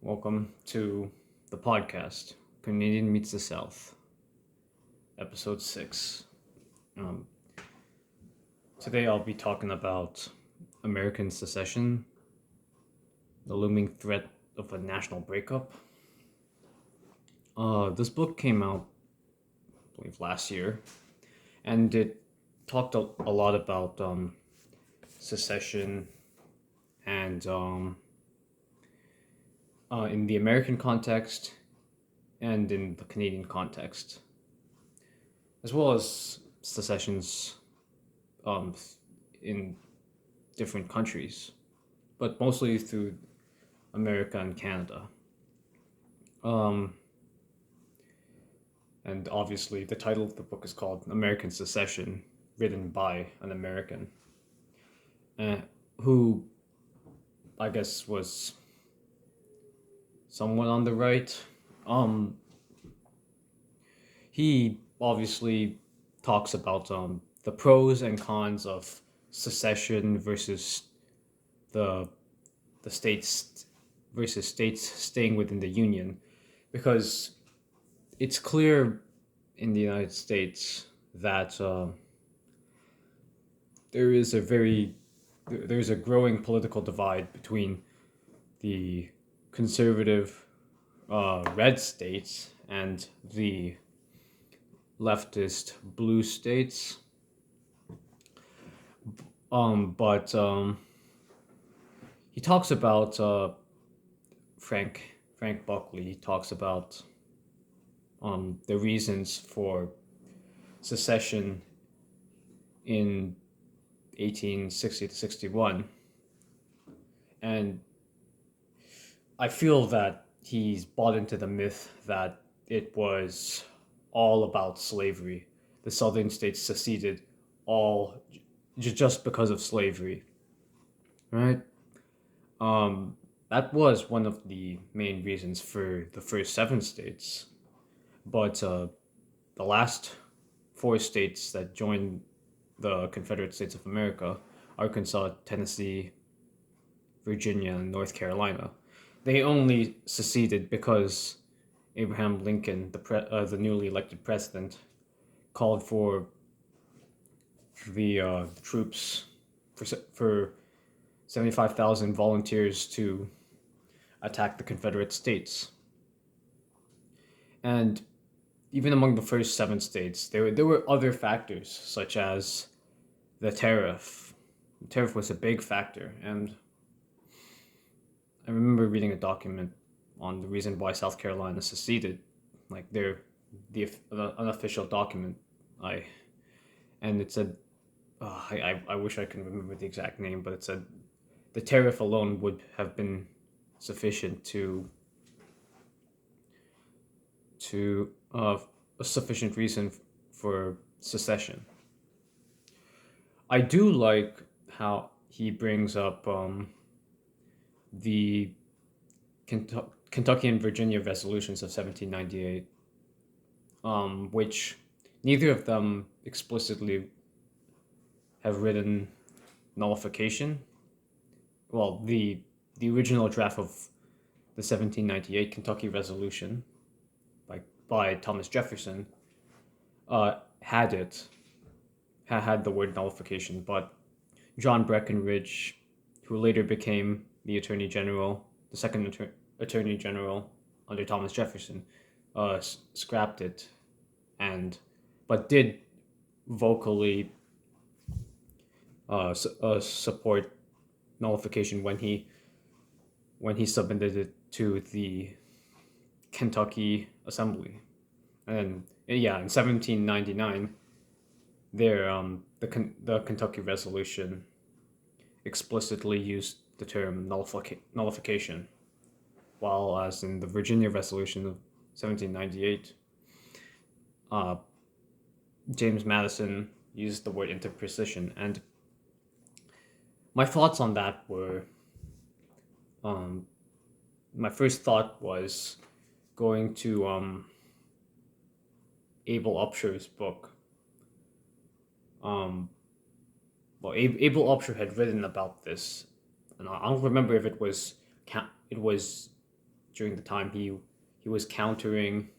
Welcome to the podcast, Canadian Meets the South, episode 6. Um, Today I'll be talking about American Secession, the looming threat of a national breakup. This book came out, I believe, last year, and it talked a lot about secession and in the American context and in the Canadian context, as well as secessions in different countries, but mostly through America and Canada. And obviously, the title of the book is called American Secession, written by an American, who I guess was somewhat on the right. He obviously talks about the pros and cons of secession versus the states staying within the Union, because it's clear in the United States that there's a growing political divide between the conservative red states and the leftist blue states. But he talks about Frank Buckley. He talks about the reasons for secession in 1860 to 61, and I feel that he's bought into the myth that it was all about slavery. The southern states seceded all just because of slavery, right? That was one of the main reasons for the first 7 states, but the last 4 states that joined the Confederate States of America, Arkansas, Tennessee, Virginia, and North Carolina, they only seceded because Abraham Lincoln, the newly elected president, called for the troops for 75,000 volunteers to attack the Confederate States. And even among the first 7 states, there were other factors, such as the tariff. The tariff was a big factor, and I remember reading a document on the reason why South Carolina seceded, like the unofficial document. And it said, I wish I could remember the exact name, but it said the tariff alone would have been sufficient to a sufficient reason for secession. I do like how he brings up the Kentucky and Virginia resolutions of 1798, which neither of them explicitly have written nullification. Well, the original draft of the 1798 Kentucky Resolution, by Thomas Jefferson, had the word nullification, but John Breckinridge, who later became the second Attorney General under Thomas Jefferson, scrapped it, but did vocally support nullification when he submitted it to the Kentucky Assembly. And in 1799, the Kentucky Resolution explicitly used the term nullification, while as in the Virginia Resolution of 1798, James Madison used the word interposition. And my thoughts on that were, my first thought was going to Abel Upshur's book. Abel Upshur had written about this, and I don't remember if it was during the time he was countering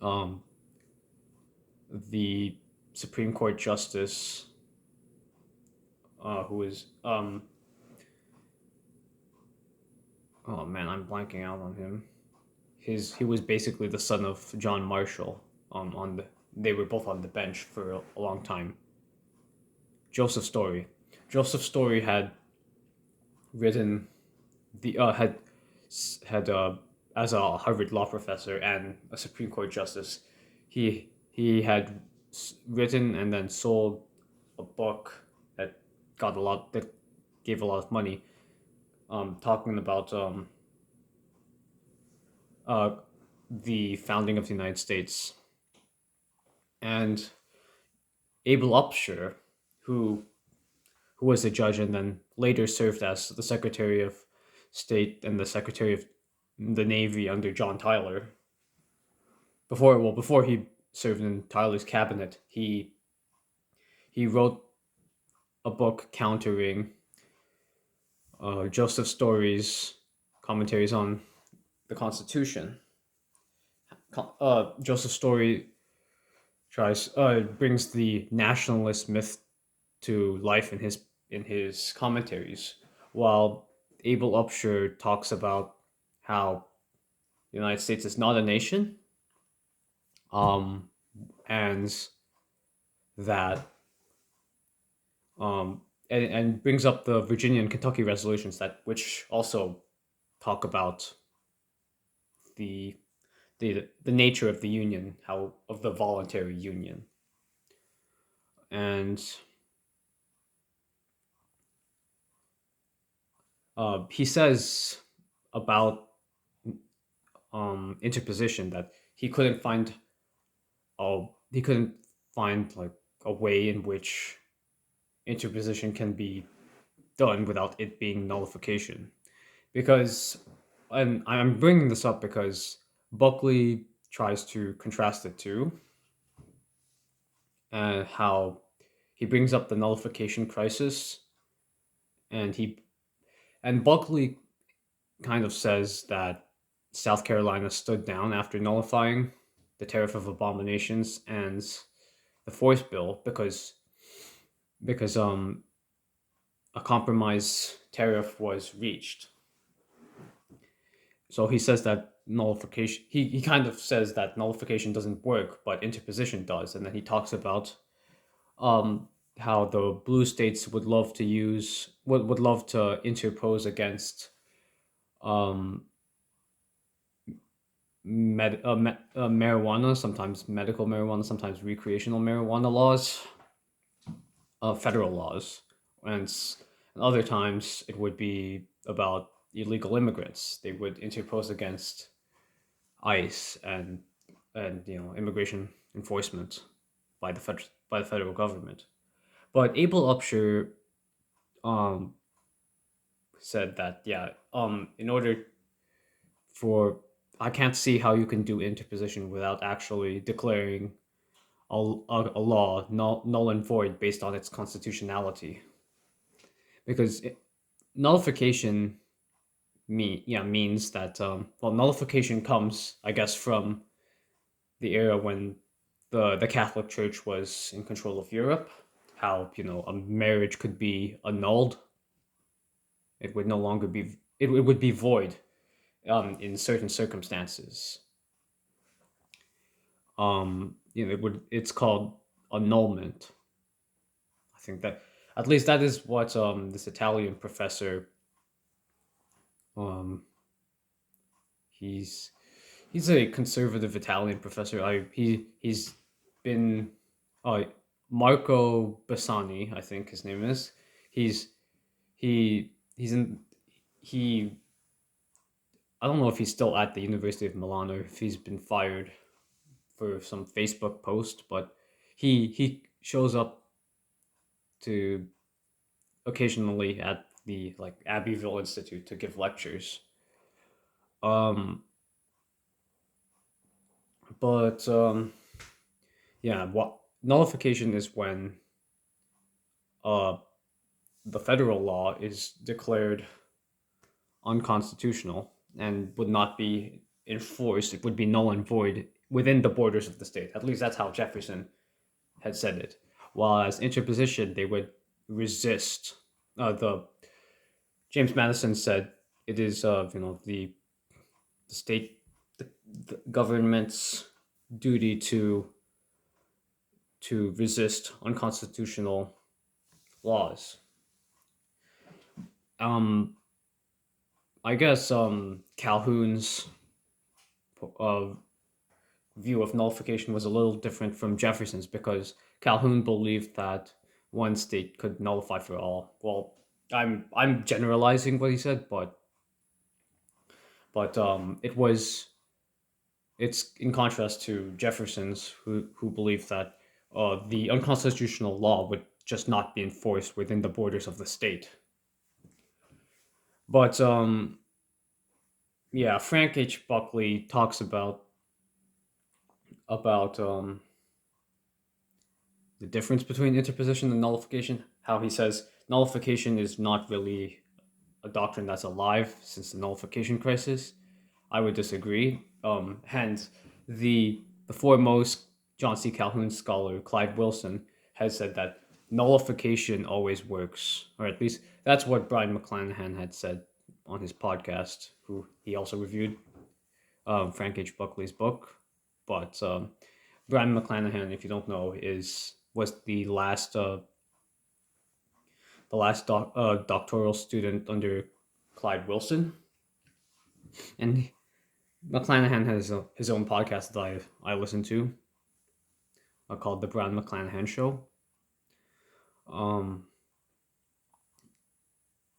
um, the Supreme Court justice who was oh man, I'm blanking out on him. He was basically the son of John Marshall. They were both on the bench for a long time. Joseph Story. Joseph Story had written the had as a Harvard law professor and a Supreme Court justice. He had written and then sold a book that that gave a lot of money. Talking about uh, the founding of the United States, and Abel Upshur, who was a judge and then later served as the Secretary of State and the Secretary of the Navy under John Tyler. Before he served in Tyler's cabinet, he wrote a book countering Joseph Story's commentaries on the Constitution. Joseph Story brings the nationalist myth to life in his commentaries, while Abel Upshur talks about how the United States is not a nation, um, and that and brings up the Virginia and Kentucky resolutions which also talk about the the nature of the union, how of the voluntary union, and he says about interposition that he couldn't find like a way in which interposition can be done without it being nullification, because and I'm bringing this up because Buckley tries to contrast the two, and how he brings up the nullification crisis, and Buckley kind of says that South Carolina stood down after nullifying the Tariff of Abominations and the Force Bill because a compromise tariff was reached. So he says that nullification. He kind of says that nullification doesn't work, but interposition does, and then he talks about how the blue states would love to interpose against um, marijuana, sometimes medical marijuana, sometimes recreational marijuana laws, federal laws, and other times it would be about illegal immigrants. They would interpose against ICE and immigration enforcement by the federal government. But Abel Upshur um, said that in order for I can't see how you can do interposition without actually declaring a law null and void based on its constitutionality, because nullification means that nullification comes, I guess, from the era when the Catholic Church was in control of Europe. How a marriage could be annulled. It would no longer be it would be void in certain circumstances. It's called annulment. I think that at least that is what this Italian professor he's a conservative Italian professor. He's been Marco Bassani, I think his name is. He's in he I don't know if he's still at the University of Milan or if he's been fired for some Facebook post, but he shows up to occasionally at the Abbeville Institute to give lectures. Um, but what nullification is when the federal law is declared unconstitutional, and would not be enforced. It would be null and void within the borders of the state. At least that's how Jefferson had said it. While as interposition, they would resist. The James Madison said it is, the state, the government's duty to resist unconstitutional laws. I guess Calhoun's uh, view of nullification was a little different from Jefferson's because Calhoun believed that one state could nullify for all. Well, I'm generalizing what he said, but it's in contrast to Jefferson's, who believed that the unconstitutional law would just not be enforced within the borders of the state. But yeah, Frank H. Buckley talks about the difference between interposition and nullification. How he says nullification is not really a doctrine that's alive since the nullification crisis. I would disagree. Hence, the foremost John C. Calhoun scholar, Clyde Wilson, has said that nullification always works, or at least that's what Brian McClanahan had said on his podcast, who he also reviewed Frank H. Buckley's book. But Brian McClanahan, if you don't know, was the last doctoral student under Clyde Wilson, and McClanahan has his own podcast that I listen to, called the Brian McClanahan Show,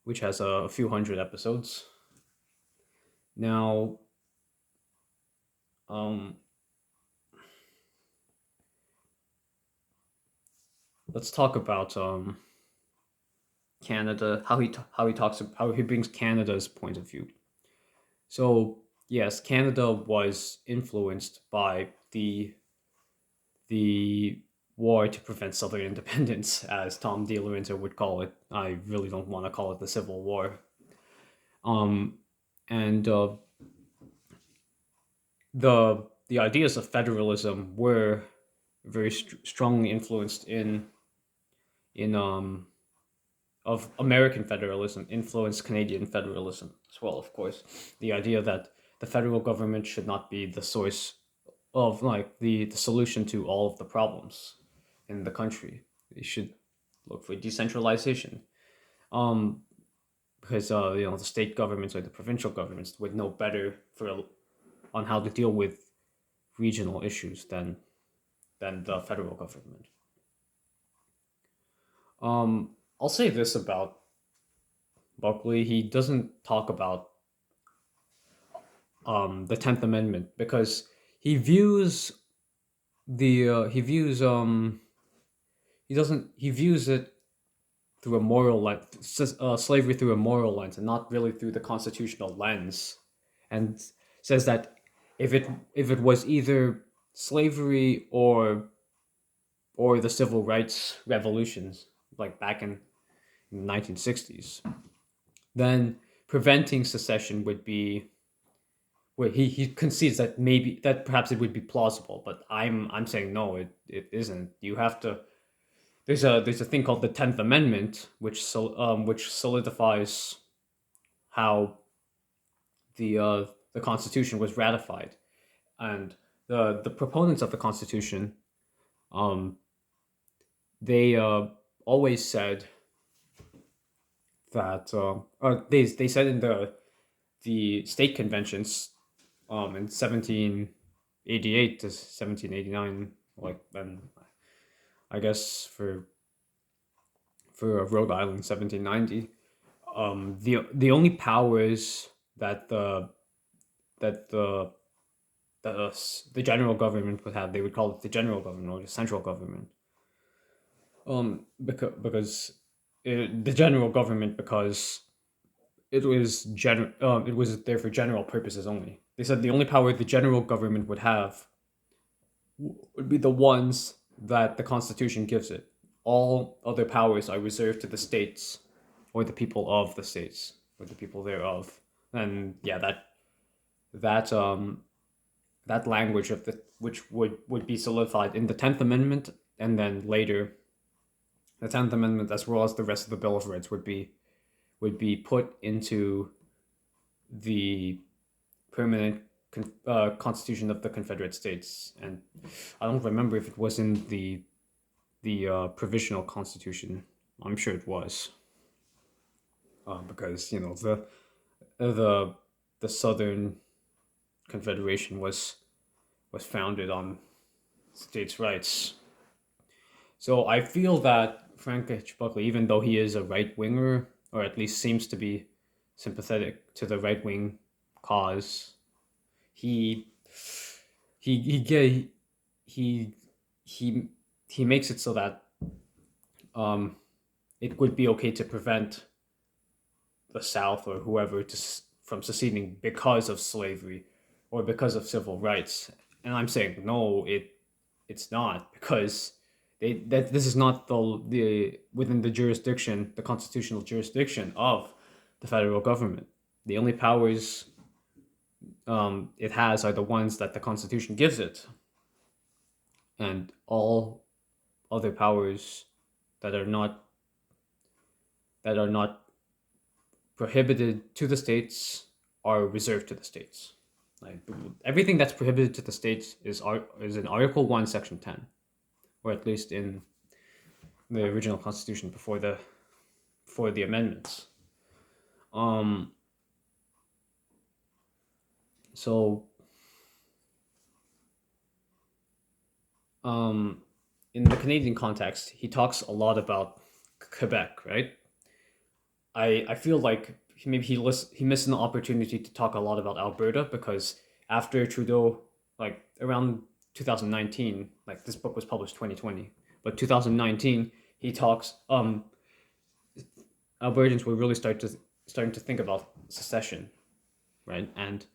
which has a few hundred episodes. Now, let's talk about Canada. How he brings Canada's point of view. So yes, Canada was influenced by the war to prevent Southern independence, as Tom DeLorenzo would call it. I really don't want to call it the Civil War. And the ideas of federalism were very strongly influenced of American federalism, influenced Canadian federalism as well, of course. The idea that the federal government should not be the source of the solution to all of the problems in the country. They should look for decentralization. Because the state governments or the provincial governments would know better on how to deal with regional issues than the federal government. I'll say this about Buckley: he doesn't talk about the 10th Amendment because he views it through a moral lens, slavery through a moral lens, and not really through the constitutional lens, and says that if it was either slavery or the civil rights revolutions, like back in the 1960s, then preventing secession would be. Well, he concedes that perhaps it would be plausible, but I'm saying no, it isn't. You have to. There's a thing called the 10th Amendment, which solidifies how the Constitution was ratified, and the proponents of the Constitution, they always said that they said in the state conventions in 1788 to 1789, and I guess for Rhode Island 1790, the only powers that the general government would have, they would call it the general government or the central government. Because the general government, because it was there for general purposes only. They said the only power the general government would have would be the ones that the Constitution gives it. All other powers are reserved to the states or the people of the states or the people thereof. And yeah, that that language of the which would be solidified in the 10th Amendment, and then later the 10th Amendment as well as the rest of the Bill of Rights would be put into the permanent Constitution of the Confederate States. And I don't remember if it was in the provisional Constitution. I'm sure it was, because the the Southern Confederation was founded on states' rights. So I feel that Frank H. Buckley, even though he is a right winger, or at least seems to be sympathetic to the right wing cause, he he he he he makes it so that um, it would be okay to prevent the South or whoever from seceding because of slavery or because of civil rights. And I'm saying no, it's not, because that this is not the within the jurisdiction, the constitutional jurisdiction of the federal government. The only powers it has are the ones that the Constitution gives it, and all other powers that are not that are not prohibited to the states are reserved to the states. Like everything that's prohibited to the states is in Article 1, Section 10, or at least in the original Constitution before the amendments. Um, so um, in the Canadian context, he talks a lot about Quebec, right? I feel like maybe he missed an opportunity to talk a lot about Alberta, because after Trudeau, like around 2019, like this book was published 2020, but 2019 he talks Albertans were really starting to think about secession, right? And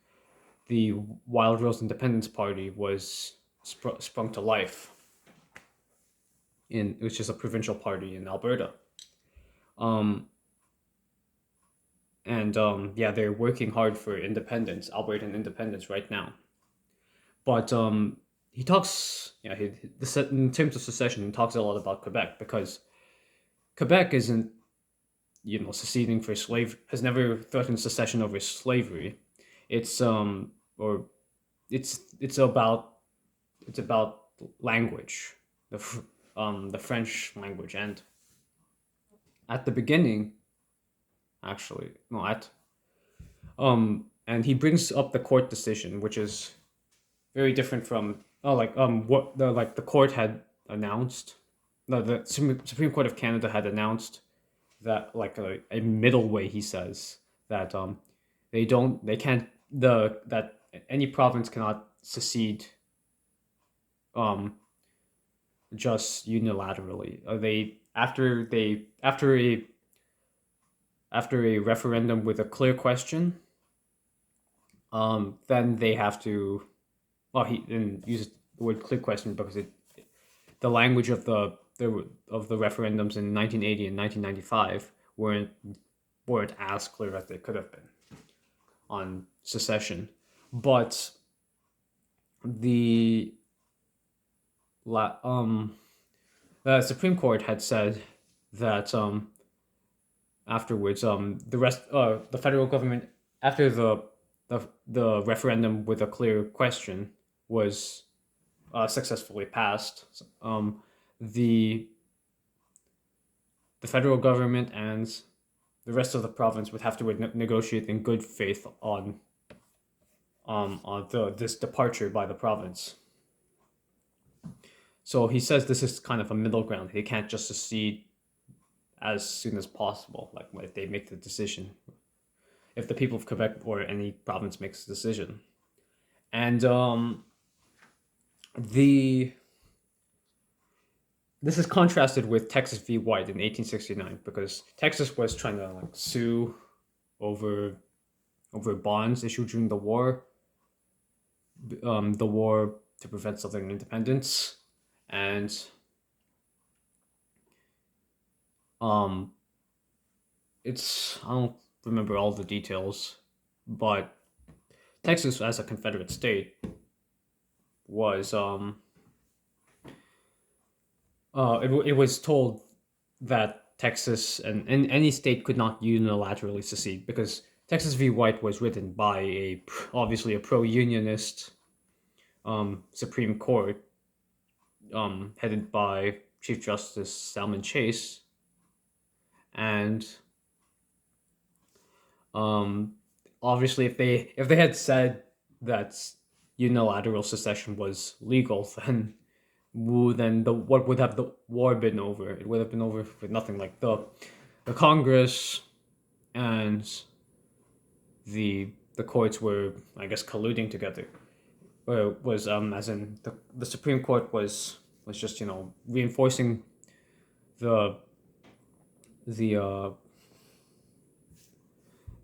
the Wildrose Independence Party was sprung to life in which is a provincial party in Alberta. Um, and yeah, they're working hard for independence, Albertan independence right now. But he talks, yeah, in terms of secession, he talks a lot about Quebec, because Quebec isn't, seceding for has never threatened secession over slavery. It's or it's about language, the French language, and at the beginning, actually, no, and he brings up the court decision, which is very different from what the court had announced. No, the Supreme Court of Canada had announced that, like a middle way. He says that they can't that any province cannot secede um just unilaterally. They after a referendum with a clear question, then they have to. Well, he didn't use the word clear question because the language of the referendums in 1980 and 1995 weren't as clear as they could have been on secession, but the la the Supreme Court had said that afterwards the federal government, after the referendum with a clear question was successfully passed, the the federal government and the rest of the province would have to negotiate in good faith on this departure by the province. So he says this is kind of a middle ground. They can't just secede as soon as possible, like if they make the decision, if the people of Quebec or any province makes a decision. And the this is contrasted with Texas v. White in 1869, because Texas was trying to sue over bonds issued during the war to prevent Southern independence, and it's I don't remember all the details, but Texas as a Confederate state was it was told that Texas and any state could not unilaterally secede because Texas v. White was written by obviously a pro-unionist Supreme Court headed by Chief Justice Salmon Chase, and obviously if they had said that unilateral secession was legal, then what would have the war been over? It would have been over with nothing. Like the Congress and the courts were, I guess, colluding together. Was as in the Supreme Court was just reinforcing the the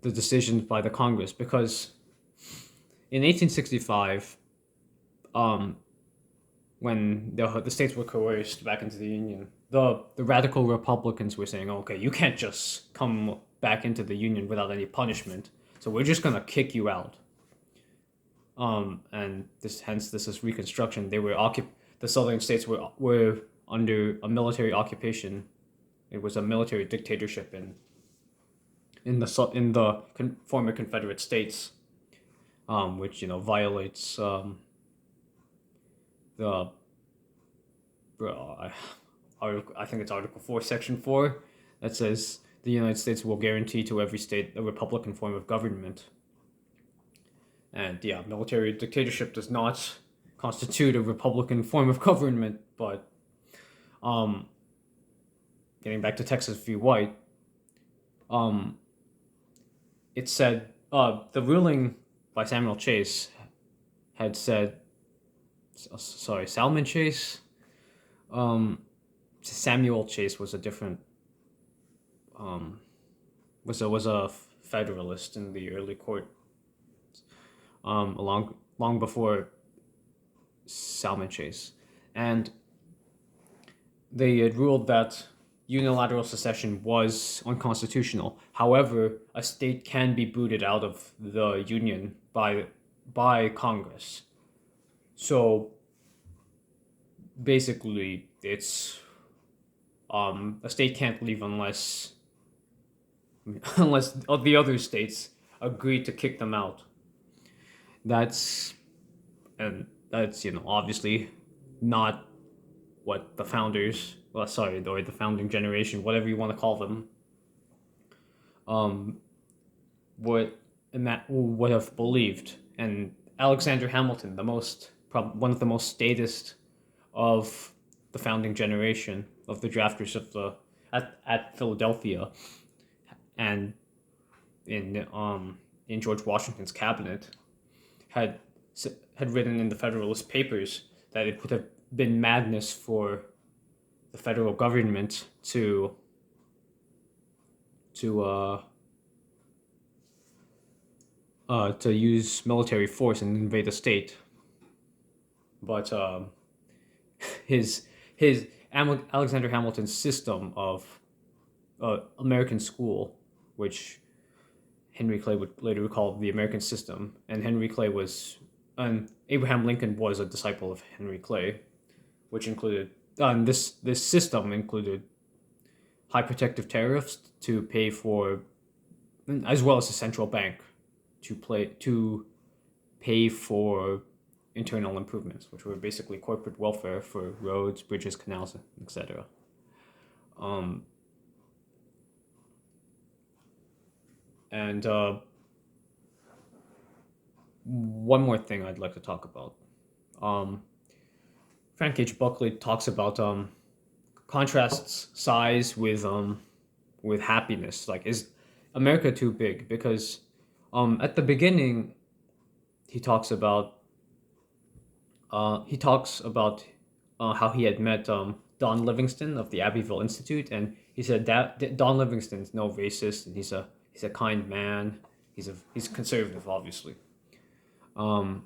the decisions by the Congress, because in 1865, when the states were coerced back into the Union, the radical Republicans were saying, okay, you can't just come back into the Union without any punishment, so we're just gonna kick you out. And this is Reconstruction. The southern states were under a military occupation. It was a military dictatorship in the former Confederate States, which violates the I think it's Article 4, Section 4, that says the United States will guarantee to every state a republican form of government. And yeah, military dictatorship does not constitute a republican form of government. But getting back to Texas v. White, it said the ruling by Samuel Chase had said, sorry, Salmon Chase. Samuel Chase was a different was a Federalist in the early court, long before Salmon Chase, and they had ruled that unilateral secession was unconstitutional. However, a state can be booted out of the Union by Congress. So basically, it's a state can't leave unless the other states agree to kick them out. That's obviously not what the founders, or the founding generation, whatever you want to call them, would have believed. And Alexander Hamilton, one of the most statist of the founding generation, of the drafters at Philadelphia, and in George Washington's cabinet, had written in the Federalist Papers that it would have been madness for the federal government to use military force and invade a state. But Alexander Hamilton's system of American school, which Henry Clay would later call the American system, and Abraham Lincoln was a disciple of Henry Clay, which included this system included high protective tariffs to pay for, as well as a central bank to pay for internal improvements, which were basically corporate welfare for roads, bridges, canals, etc. And one more thing I'd like to talk about. Frank H. Buckley talks about contrasts size with happiness. Like, is America too big? Because at the beginning, he talks about how he had met Don Livingston of the Abbeville Institute, and he said that Don Livingston's no racist, and he's a kind man. He's conservative, obviously. And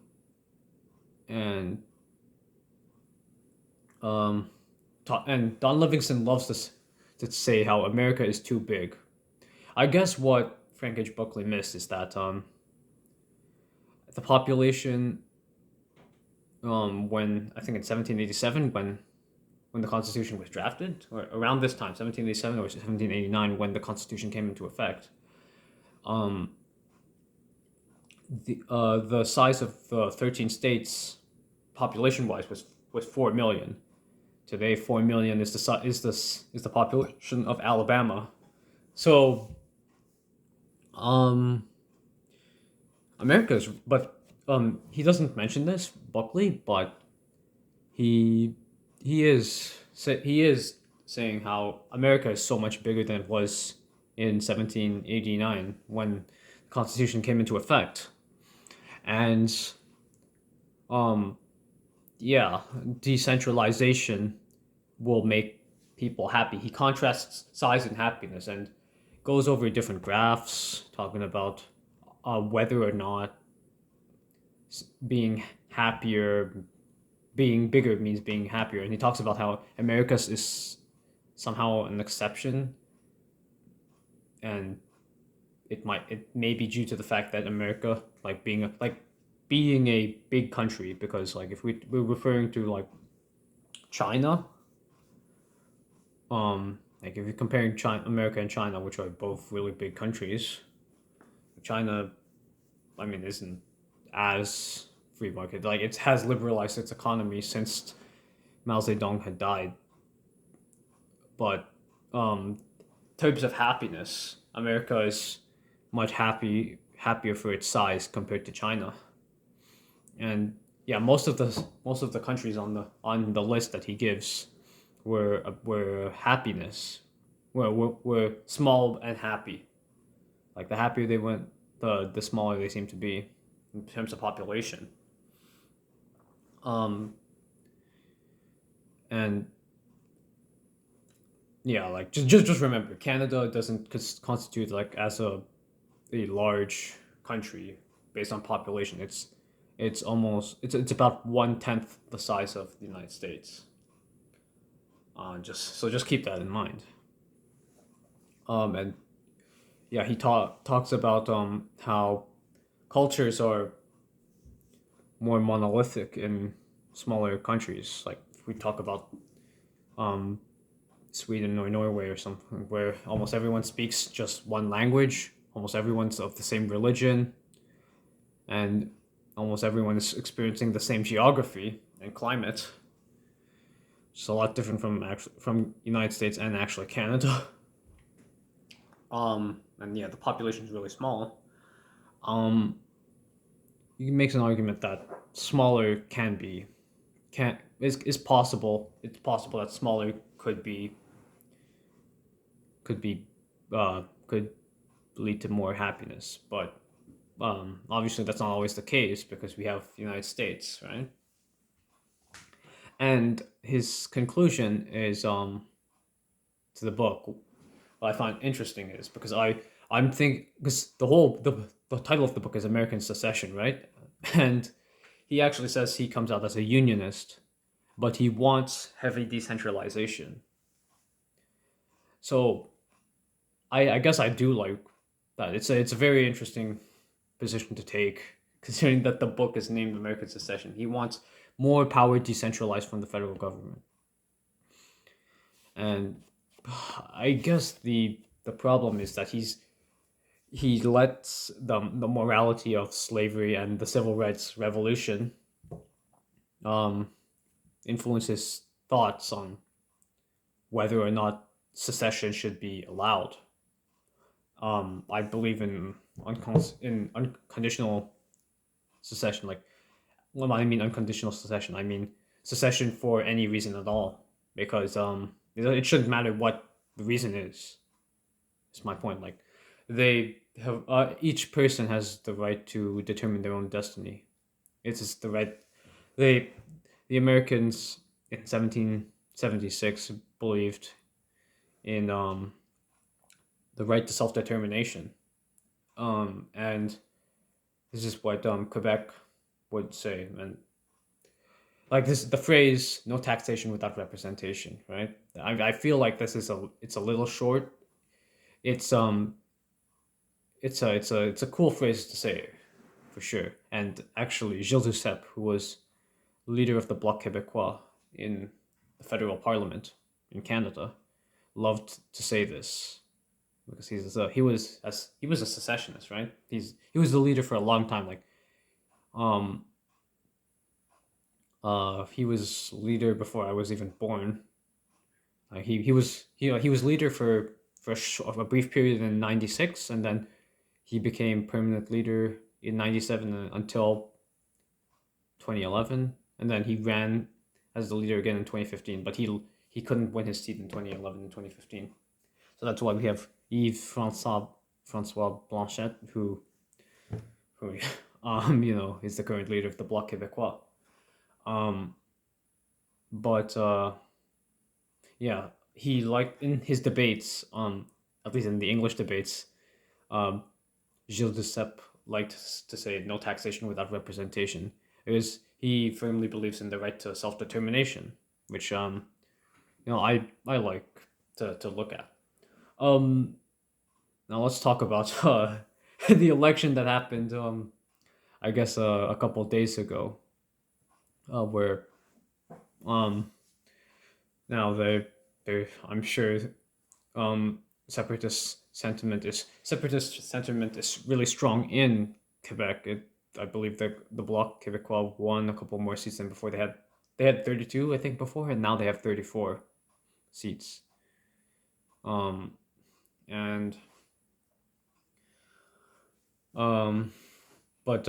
Don Livingston loves to say how America is too big. I guess what Frank H. Buckley missed is that population, when I think in 1787, when the Constitution was drafted, or around this time, 1787 or 1789, when the Constitution came into effect, um, the size of the 13 states, population-wise, was 4 million. Today, 4 million is the population of Alabama. So, America's, but he doesn't mention this, Buckley, but he he is saying how America is so much bigger than it was in 1789 when the Constitution came into effect, and yeah, decentralization will make people happy. He contrasts size and happiness and goes over different graphs talking about whether or not being happier, being bigger means being happier. And he talks about how America is somehow an exception, and it may be due to the fact that America, being a big country, because like if we're referring to like China, like if you're comparing America and China, which are both really big countries, China, I mean, isn't as free market. Like it has liberalized its economy since Mao Zedong had died. But terms of happiness, America is much happier for its size compared to China. And yeah, most of the countries on the list that he gives were happiness, were small and happy. Like the happier they went, the smaller they seem to be in terms of population. And yeah, like just remember, Canada doesn't constitute like as a large country based on population. It's almost it's about 1/10 the size of the United States. Just keep that in mind. And yeah, he talks about how cultures are more monolithic in smaller countries. Like if we talk about Sweden or Norway or something, where almost everyone speaks just one language, almost everyone's of the same religion, and almost everyone is experiencing the same geography and climate. It's a lot different from United States and actually Canada. And yeah, the population is really small. You can make an argument that smaller is possible. It's possible that smaller could lead to more happiness, but obviously that's not always the case because we have the United States, right? And his conclusion is to the book. What I find interesting is because because the title of the book is American Secession, right? And he actually says he comes out as a unionist, but he wants heavy decentralization. So I guess I do like that. It's a very interesting position to take, considering that the book is named American Secession. He wants more power decentralized from the federal government. And I guess the problem is that he lets the morality of slavery and the civil rights revolution influence his thoughts on whether or not secession should be allowed. I believe in unconditional secession. Like, when I mean unconditional secession, I mean secession for any reason at all, because it shouldn't matter what the reason is. It's my point. Like, they have each person has the right to determine their own destiny. It's just the right. The Americans in 1776 believed in the right to self-determination, and this is what Quebec would say, and like this, the phrase "no taxation without representation," right? I feel like it's a little short. It's a cool phrase to say, for sure. And actually, Gilles Duceppe, who was leader of the Bloc Québécois in the federal parliament in Canada, loved to say this because he was a secessionist, right? He was the leader for a long time. Like, um, he was leader before I was even born. He was leader for a brief period in '96, and then he became permanent leader in '97 until 2011, and then he ran as the leader again in 2015. But he couldn't win his seat in 2011 and 2015. So that's why we have Yves Francois Blanchet, who is the current leader of the Bloc Québécois. Um, but yeah, he liked in his debates, at least in the English debates, um, Gilles Duceppe liked to say no taxation without representation. He firmly believes in the right to self determination, which I like to look at. Um, Now let's talk about the election that happened. I guess a couple of days ago, where um now they I'm sure separatist sentiment is really strong in Quebec. I believe the Bloc Québécois won a couple more seats than before. They had 32, I think, before, and now they have 34 seats. And but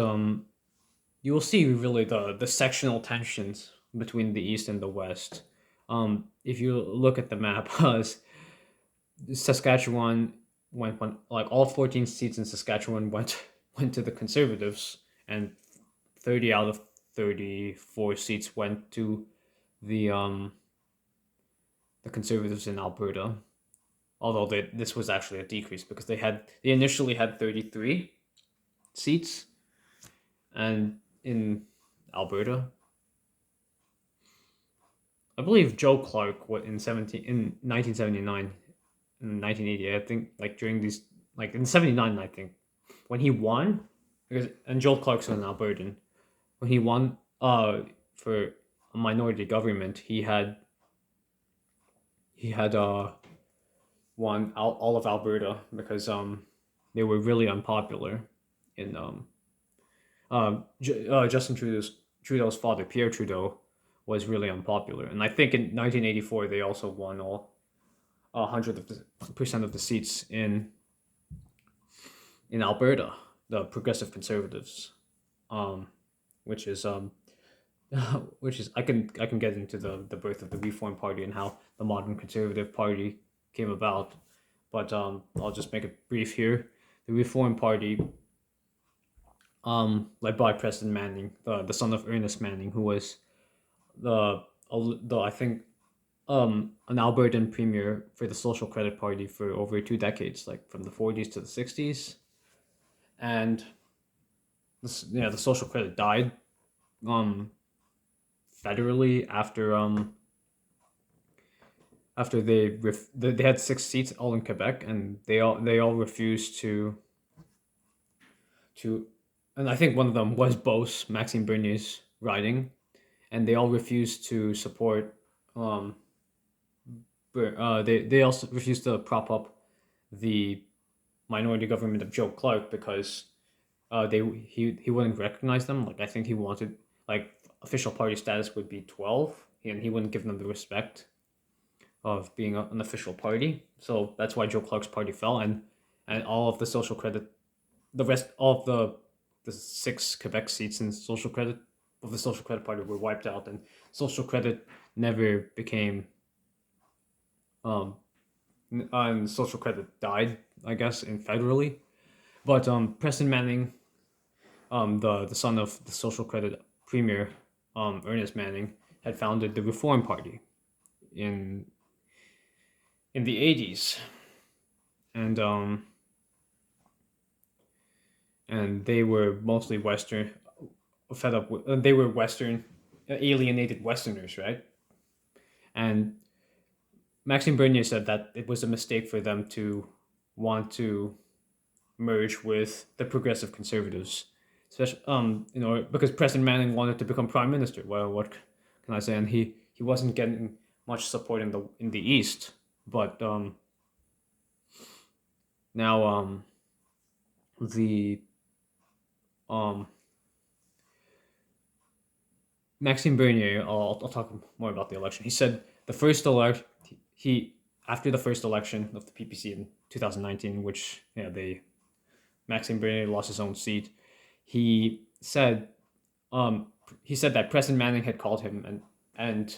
you will see really the sectional tensions between the East and the West. If you look at the map, Saskatchewan went like all 14 seats in Saskatchewan went to the Conservatives, and 30 out of 34 seats went to the Conservatives in Alberta. Although this was actually a decrease because they initially had 33 seats, and in Alberta, I believe Joe Clark in 1979 and 1980. I think like during these like in 79, I think when he won, and Joe Clark's an Albertan, when he won for a minority government, he had won all of Alberta because they were really unpopular in Justin Trudeau's father, Pierre Trudeau, was really unpopular, and I think in 1984 they also won all 100% of the seats in Alberta, the Progressive Conservatives, which is I can get into the birth of the Reform Party and how the modern Conservative Party came about, but I'll just make it brief here. The Reform Party, led by Preston Manning, the son of Ernest Manning, who was the I think an Albertan premier for the Social Credit Party for over 2 decades, like from the 40s to the 60s, and the Social Credit died federally after they had 6 seats all in Quebec, and they all refused to and I think one of them was Beauce, Maxime Bernier's riding, and they all refused to support they also refused to prop up the minority government of Joe Clark because he wouldn't recognize them. Like I think he wanted like official party status would be 12, and he wouldn't give them the respect of being an official party. So that's why Joe Clark's party fell, and all of the social credit, all of the 6 Quebec seats in social credit of the Social Credit Party were wiped out, and social credit never became and social credit died, I guess, in federally. But Preston Manning, the son of the social credit premier, Ernest Manning, had founded the Reform Party in the 80s, and they were mostly Western, fed up with. They were Western, alienated Westerners, right? And Maxime Bernier said that it was a mistake for them to want to merge with the Progressive Conservatives, especially because President Manning wanted to become prime minister. Well, what can I say? And he wasn't getting much support in the East, but now the um Maxime Bernier, I'll talk more about the election. He said the first elect he after the first election of the PPC in 2019, which Maxime Bernier lost his own seat. He said he said that President Manning had called him and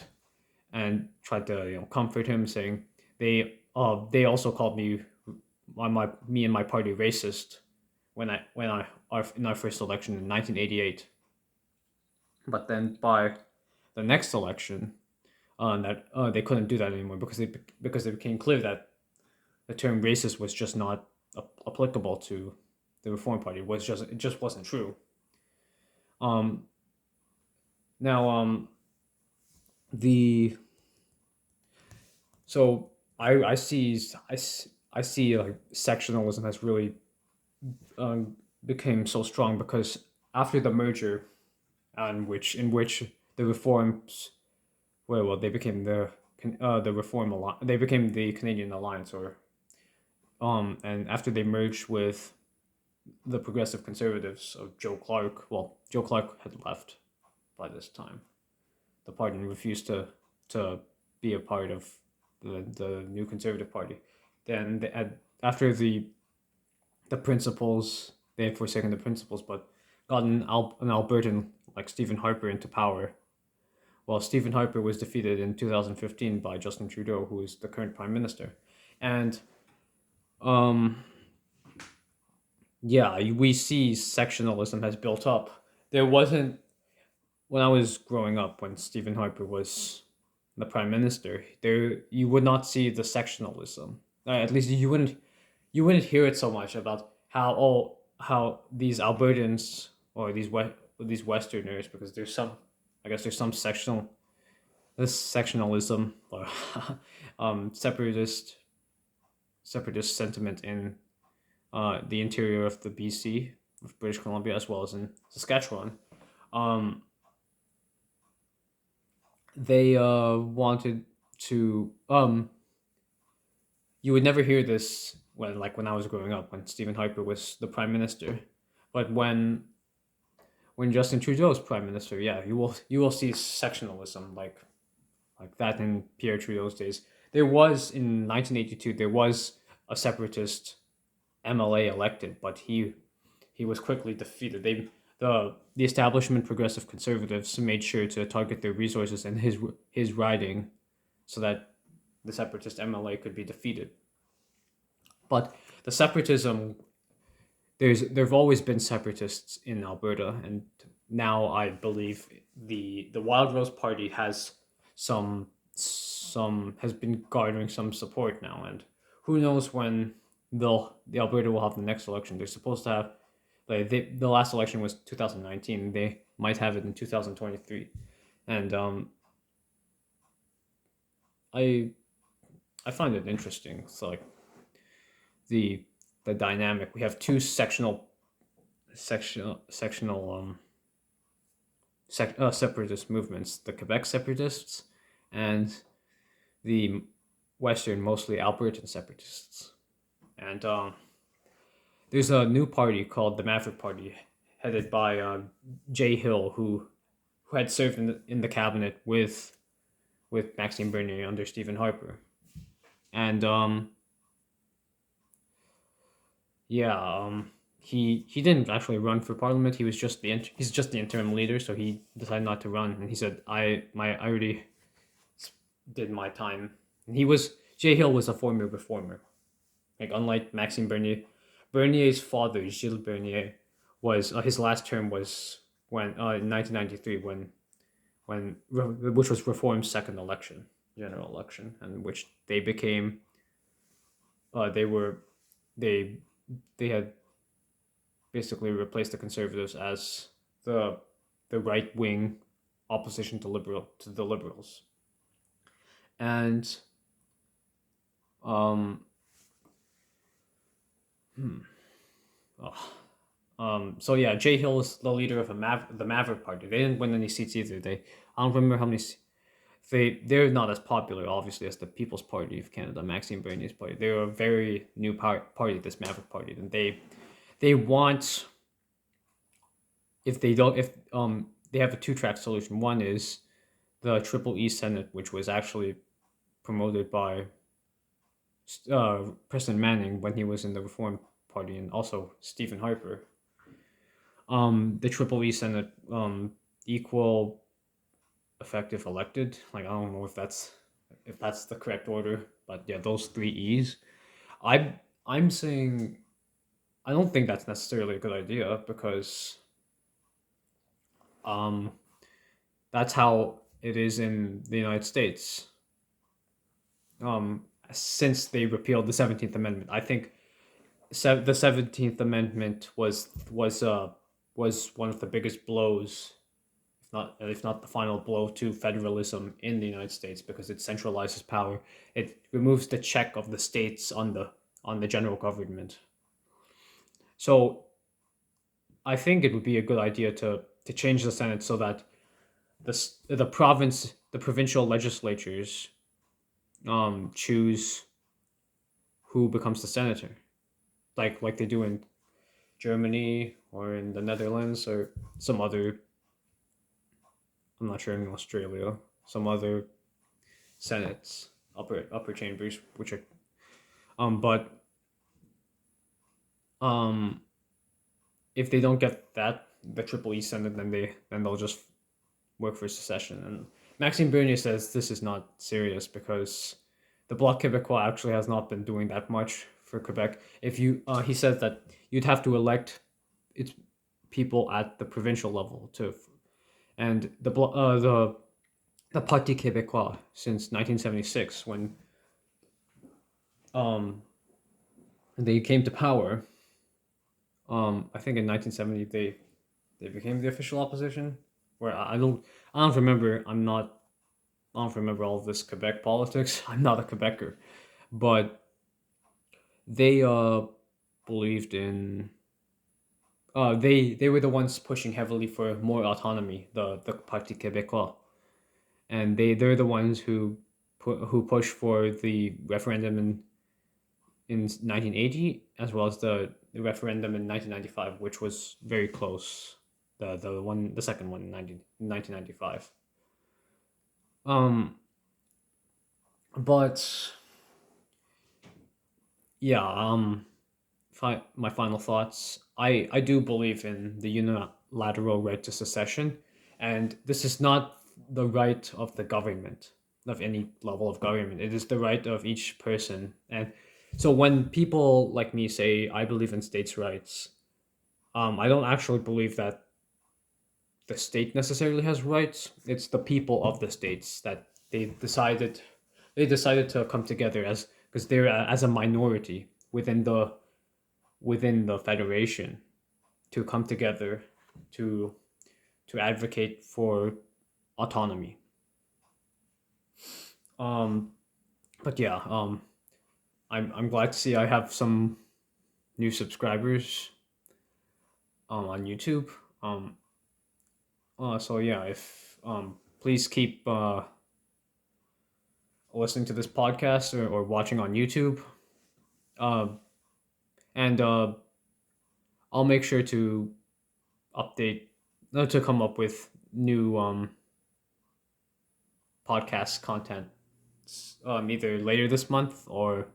and tried to comfort him, saying they also called me and my party racist in our first election in 1988. But then by the next election, that they couldn't do that anymore because it became clear that the term racist was just not applicable to the Reform Party. It just wasn't true. Um, now the so I see like sectionalism has really became so strong because after the merger, in which the reforms they became the reform alliance, they became the Canadian Alliance, or and after they merged with the Progressive Conservatives of Joe Clark. Well, Joe Clark had left by this time. The party refused to be a part of the new Conservative Party. Then after the principles, they had forsaken the principles, but got an Albertan like Stephen Harper into power. Well, Stephen Harper was defeated in 2015 by Justin Trudeau, who is the current prime minister, and um, yeah, we see sectionalism has built up. There wasn't when I was growing up, when Stephen Harper was the prime minister. There, you would not see the sectionalism. At least you wouldn't hear it so much about how these Albertans or these Westerners, because there's some, I guess there's some sectionalism or separatist sentiment in the interior of the BC, of British Columbia, as well as in Saskatchewan. Um, they wanted to you would never hear this when I was growing up, when Stephen Harper was the prime minister, but when Justin Trudeau is prime minister, yeah, you will see sectionalism like that in Pierre Trudeau's days. There was in 1982 there was a separatist MLA elected, but he was quickly defeated. The establishment Progressive Conservatives made sure to target their resources in his riding, so that the separatist MLA could be defeated. But the separatism, there've always been separatists in Alberta, and now I believe the Wildrose Party has some has been garnering some support now, and who knows when the Alberta will have the next election. They're supposed to have the last election was 2019. They might have it in 2023, and I I find it interesting. So like the the dynamic. We have two sectional separatist movements: the Quebec separatists and the Western, mostly Albertan separatists. And there's a new party called the Maverick Party, headed by Jay Hill, who had served in the cabinet with Maxime Bernier under Stephen Harper. And yeah, he didn't actually run for parliament. He's just the interim leader, so he decided not to run. And he said, I already did my time." And Jay Hill was a former reformer, like unlike Maxime Bernier. Bernier's father, Gilles Bernier, was his last term was when in 1993, which was Reform's second election, general election, and which they became they were they they had basically replaced the Conservatives as the right wing opposition to the Liberals. And um oh, So yeah, Jay Hill is the leader of the Maverick Party. They didn't win any seats either. I don't remember how many. They're not as popular, obviously, as the People's Party of Canada, Maxime Bernier's party. They're a very new party, this Maverick Party, and they want, if they don't, if they have a two-track solution. One is the Triple E Senate, which was actually promoted by President Manning when he was in the Reform Party, and also Stephen Harper. The Triple E Senate, equal, effective, elected. Like, I don't know if that's the correct order, but yeah, those three E's. I'm saying I don't think that's necessarily a good idea, because um that's how it is in the United States. Since they repealed the 17th Amendment, I think the 17th Amendment was one of the biggest blows, if not the final blow, to federalism in the United States, because it centralizes power. It removes the check of the states on the general government. So I think it would be a good idea to change the Senate so that the provincial legislatures choose who becomes the senator, like they do in Germany or in the Netherlands or some other. I'm not sure, in Australia, some other senates, upper chambers, which are but um if they don't get the Triple E Senate, then they'll just work for secession. And Maxime Bernier says this is not serious, because the Bloc Québécois actually has not been doing that much for Quebec. If you he says that you'd have to elect its people at the provincial level to, and the Parti Québécois since 1976, when they came to power. I think in 1970 they became the official opposition. Where I don't remember. I don't remember all of this Quebec politics. I'm not a Quebecer, but they believed in. They were the ones pushing heavily for more autonomy, the Parti Québécois, and they're the ones who pushed for the referendum in 1980, as well as the referendum in 1995, which was very close. The second one in 1995. But yeah, my final thoughts. I do believe in the unilateral right to secession, and this is not the right of the government, of any level of government. It is the right of each person. And so when people like me say I believe in states' rights, I don't actually believe that the state necessarily has rights. It's the people of the states that they decided to come together, as because they're as a minority within the federation, to come together to advocate for autonomy. Um, but yeah, I'm glad to see I have some new subscribers on YouTube. So yeah, if please keep listening to this podcast, or watching on YouTube. Uh, and I'll make sure to update, to come up with new podcast content, either later this month or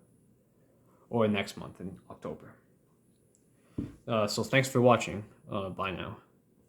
next month in October. So thanks for watching. Bye now.